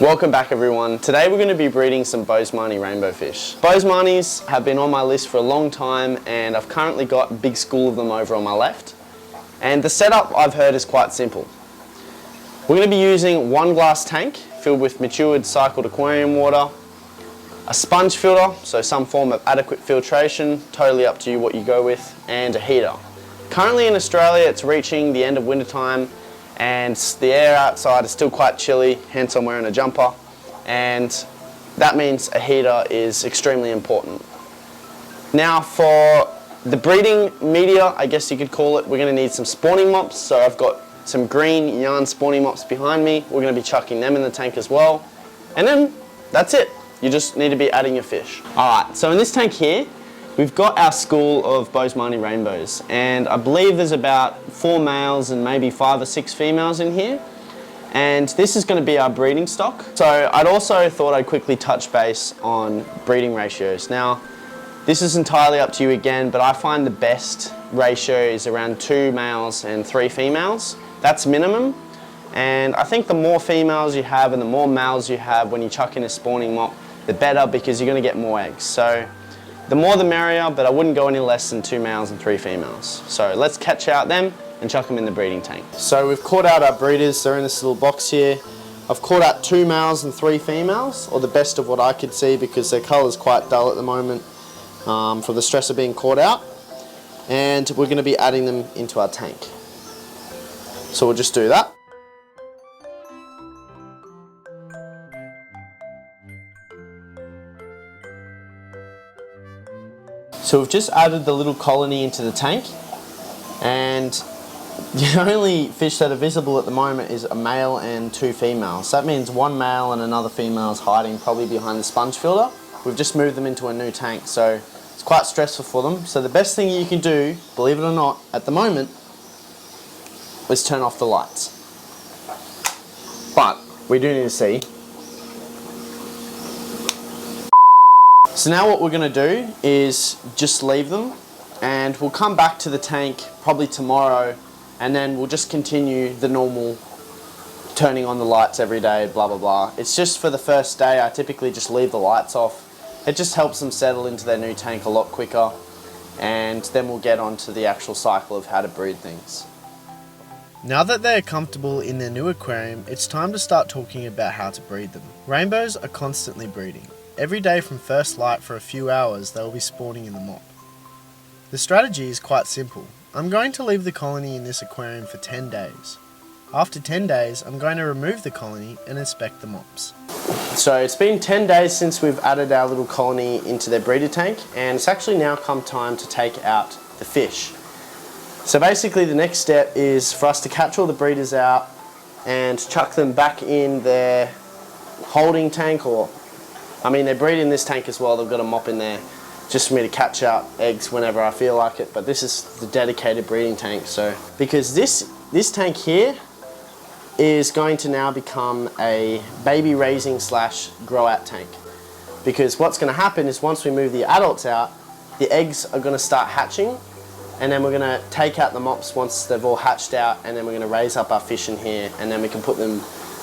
Welcome back everyone. Today we're going to be breeding some Boesemani rainbow fish. Boesemanis have been on my list for a long time and I've currently got a big school of them over on my left. And the setup I've heard is quite simple. We're going to be using one glass tank filled with matured cycled aquarium water, a sponge filter, so some form of adequate filtration, totally up to you what you go with, and a heater. Currently in Australia it's reaching the end of winter time and the air outside is still quite chilly, hence I'm wearing a jumper, and that means a heater is extremely important. Now for the breeding media, I guess you could call it, we're going to need some spawning mops. So I've got some green yarn spawning mops behind me. We're going to be chucking them in the tank as well, and then that's it. You just need to be adding your fish. Alright, so in this tank here we've got our school of Boesemani rainbows, and I believe there's about 4 males and maybe 5 or 6 females in here, and this is going to be our breeding stock. So I'd also thought I'd quickly touch base on breeding ratios. Now this is entirely up to you again, but I find the best ratio is around 2 males and 3 females. That's minimum, and I think the more females you have and the more males you have when you chuck in a spawning mop, the better, because you're going to get more eggs. So the more the merrier, but I wouldn't go any less than 2 males and 3 females. So let's catch out them and chuck them in the breeding tank. So we've caught out our breeders, they're in this little box here. I've caught out 2 males and 3 females, or the best of what I could see, because their colour's quite dull at the moment from the stress of being caught out. And we're going to be adding them into our tank. So we'll just do that. So we've just added the little colony into the tank, and the only fish that are visible at the moment is a male and 2 females. So that means 1 male and another female is hiding probably behind the sponge filter. We've just moved them into a new tank, so it's quite stressful for them. So the best thing you can do, believe it or not, at the moment, is turn off the lights. But we do need to see. So now what we're going to do is just leave them, and we'll come back to the tank probably tomorrow, and then we'll just continue the normal turning on the lights every day, blah blah blah. It's just for the first day I typically just leave the lights off. It just helps them settle into their new tank a lot quicker, and then we'll get on to the actual cycle of how to breed things. Now that they are comfortable in their new aquarium, it's time to start talking about how to breed them. Rainbows are constantly breeding. Every day from first light for a few hours they will be spawning in the mop. The strategy is quite simple. I'm going to leave the colony in this aquarium for 10 days. After 10 days I'm going to remove the colony and inspect the mops. So it's been 10 days since we've added our little colony into their breeder tank, and it's actually now come time to take out the fish. So basically the next step is for us to catch all the breeders out and chuck them back in their holding tank, or I mean, they breed in this tank as well. They've got a mop in there just for me to catch out eggs whenever I feel like it. But this is the dedicated breeding tank. So because this tank here is going to now become a baby raising / grow out tank. Because what's going to happen is once we move the adults out, the eggs are going to start hatching, and then we're going to take out the mops once they've all hatched out, and then we're going to raise up our fish in here, and then we can put them,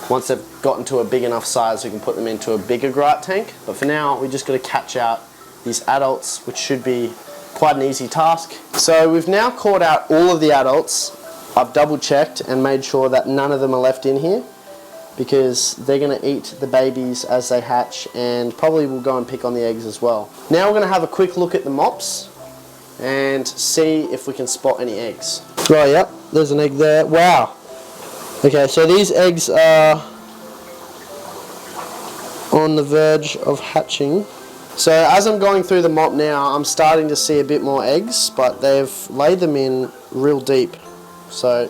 once they've gotten to a big enough size, we can put them into a bigger grow out tank. But for now, we just got to catch out these adults, which should be quite an easy task. So we've now caught out all of the adults. I've double checked and made sure that none of them are left in here, because they're going to eat the babies as they hatch, and probably will go and pick on the eggs as well. Now we're going to have a quick look at the mops and see if we can spot any eggs. Right, yep, there's an egg there. Wow. Okay, so these eggs are on the verge of hatching. So as I'm going through the mop now, I'm starting to see a bit more eggs, but they've laid them in real deep. So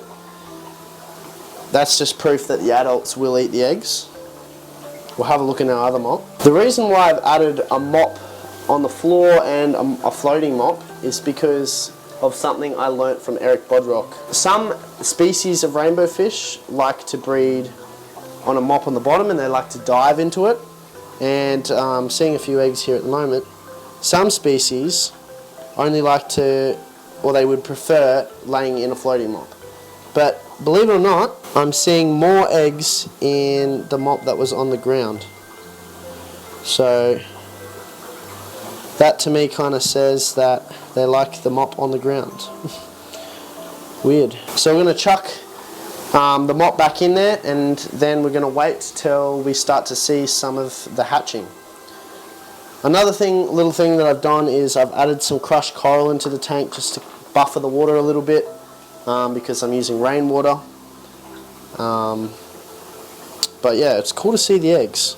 that's just proof that the adults will eat the eggs. We'll have a look in our other mop. The reason why I've added a mop on the floor and a floating mop is because of something I learnt from Eric Bodrock. Some species of rainbow fish like to breed on a mop on the bottom, and they like to dive into it. And seeing a few eggs here at the moment. Some species only like to, or they would prefer laying in a floating mop. But believe it or not, I'm seeing more eggs in the mop that was on the ground. So that to me kind of says that they like the mop on the ground. Weird. So we're going to chuck the mop back in there, and then we're going to wait till we start to see some of the hatching. Another little thing that I've done is I've added some crushed coral into the tank just to buffer the water a little bit, because I'm using rainwater. But yeah, it's cool to see the eggs.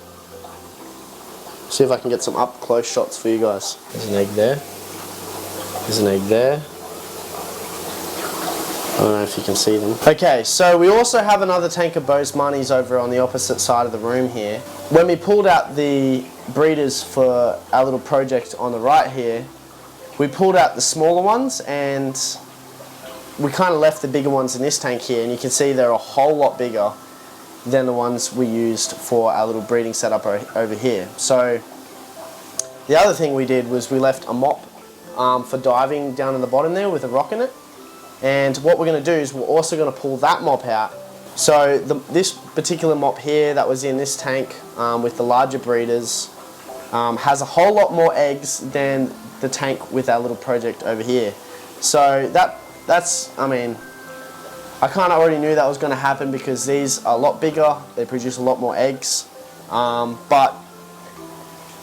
See if I can get some up close shots for you guys. There's an egg there. There's an egg there. I don't know if you can see them. Okay, so we also have another tank of Boesemanis over on the opposite side of the room here. When we pulled out the breeders for our little project on the right here, we pulled out the smaller ones and we kind of left the bigger ones in this tank here, and you can see they're a whole lot bigger than the ones we used for our little breeding setup over here. So the other thing we did was we left a mop for diving down in the bottom there with a rock in it. And what we're going to do is we're also going to pull that mop out. So this particular mop here that was in this tank with the larger breeders has a whole lot more eggs than the tank with our little project over here. So that's, I mean, I kind of already knew that was going to happen because these are a lot bigger, they produce a lot more eggs, but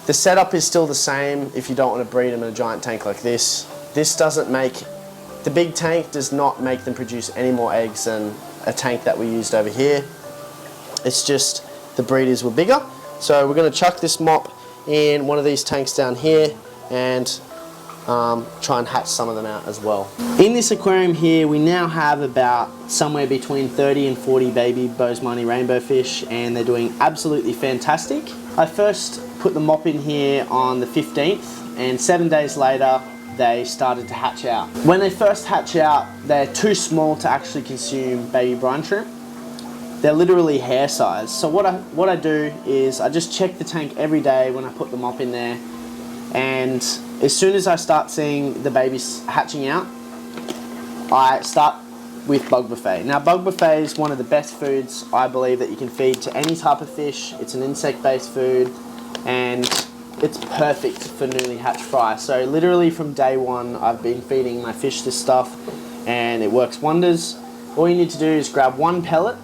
the setup is still the same if you don't want to breed them in a giant tank like this. This doesn't make, the big tank does not make them produce any more eggs than a tank that we used over here. It's just the breeders were bigger. So we're going to chuck this mop in one of these tanks down here and try and hatch some of them out as well. In this aquarium here, we now have about somewhere between 30 and 40 baby Boesemani rainbow fish, and they're doing absolutely fantastic. I first put the mop in here on the 15th, and 7 days later they started to hatch out. When they first hatch out, they're too small to actually consume baby brine shrimp. They're literally hair size. So what I do is I just check the tank every day when I put the mop in there, and as soon as I start seeing the babies hatching out, I start with bug buffet. Now bug buffet is one of the best foods I believe that you can feed to any type of fish. It's an insect-based food and it's perfect for newly hatched fry. So literally from day one I've been feeding my fish this stuff and it works wonders. All you need to do is grab one pellet,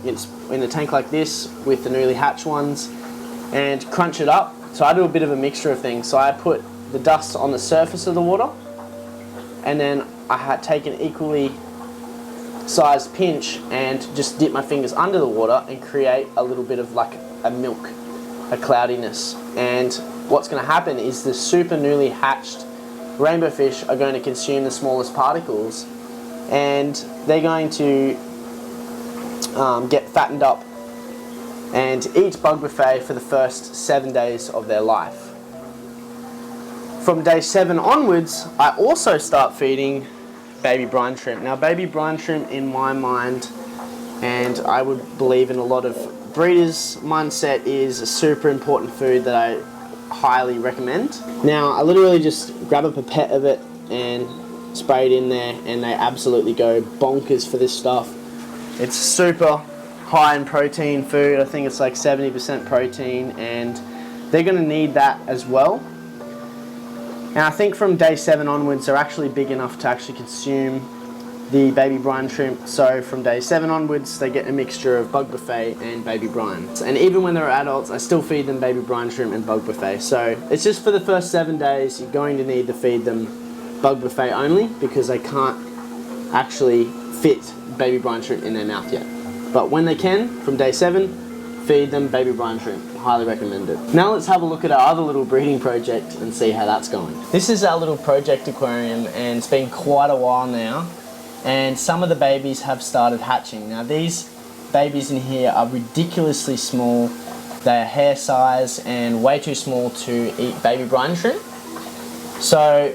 it's in a tank like this with the newly hatched ones, and crunch it up. So I do a bit of a mixture of things. So I put the dust on the surface of the water, and then I had taken equally sized pinch and just dip my fingers under the water and create a little bit of like a milk, a cloudiness. And what's going to happen is the super newly hatched rainbow fish are going to consume the smallest particles, and they're going to get fattened up and eat bug buffet for the first 7 days of their life. From day 7 onwards, I also start feeding baby brine shrimp. Now baby brine shrimp in my mind, and I would believe in a lot of breeders' mindset, is a super important food that I highly recommend. Now I literally just grab a pipette of it and spray it in there, and they absolutely go bonkers for this stuff. It's super high in protein food. I think it's like 70% protein, and they're going to need that as well. And I think from day 7 onwards they're actually big enough to actually consume the baby brine shrimp. So from day 7 onwards they get a mixture of bug buffet and baby brine. And even when they're adults I still feed them baby brine shrimp and bug buffet. So it's just for the first 7 days you're going to need to feed them bug buffet only, because they can't actually fit baby brine shrimp in their mouth yet. But when they can, from day 7, feed them baby brine shrimp. Highly recommended. Now let's have a look at our other little breeding project and see how that's going. This is our little project aquarium, and it's been quite a while now, and some of the babies have started hatching. Now these babies in here are ridiculously small. They are hair size and way too small to eat baby brine shrimp. So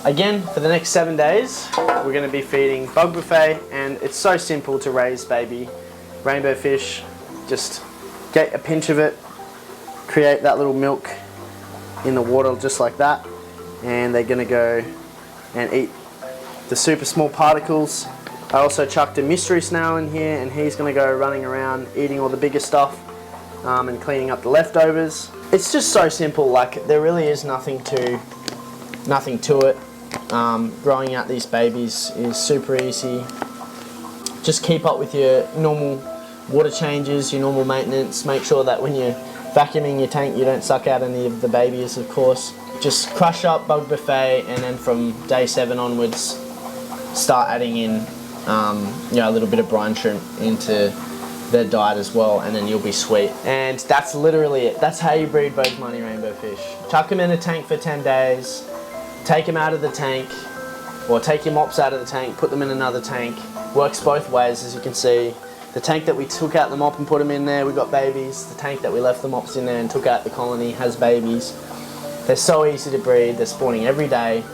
again, for the next 7 days we're going to be feeding bug buffet, and it's so simple to raise baby rainbow fish. Just get a pinch of it, create that little milk in the water just like that, and they're going to go and eat the super small particles. I also chucked a mystery snail in here, and he's going to go running around eating all the bigger stuff and cleaning up the leftovers. It's just so simple, like there really is nothing to it. Growing out these babies is super easy. Just keep up with your normal water changes, your normal maintenance. Make sure that when you're vacuuming your tank you don't suck out any of the babies, of course. Just crush up bug buffet, and then from day 7 onwards start adding in a little bit of brine shrimp into their diet as well, and then you'll be sweet. And that's literally it. That's how you breed Boesemani rainbow fish. Chuck them in a tank for 10 days, take them out of the tank, or take your mops out of the tank, put them in another tank. Works both ways, as you can see. The tank that we took out the mop and put them in there, we got babies. The tank that we left the mops in there and took out the colony has babies. They're so easy to breed, they're spawning every day.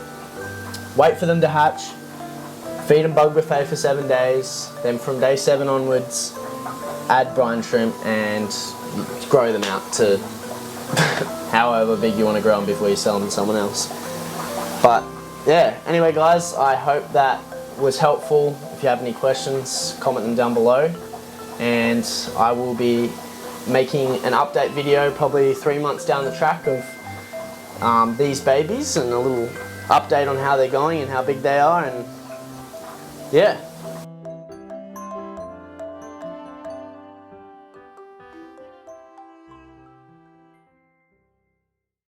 Wait for them to hatch, feed them bug buffet for 7 days, then from day 7 onwards, add brine shrimp and grow them out to however big you want to grow them before you sell them to someone else. But yeah, anyway guys, I hope that was helpful. If you have any questions, comment them down below, and I will be making an update video probably 3 months down the track of these babies, and a little update on how they're going and how big they are, and yeah.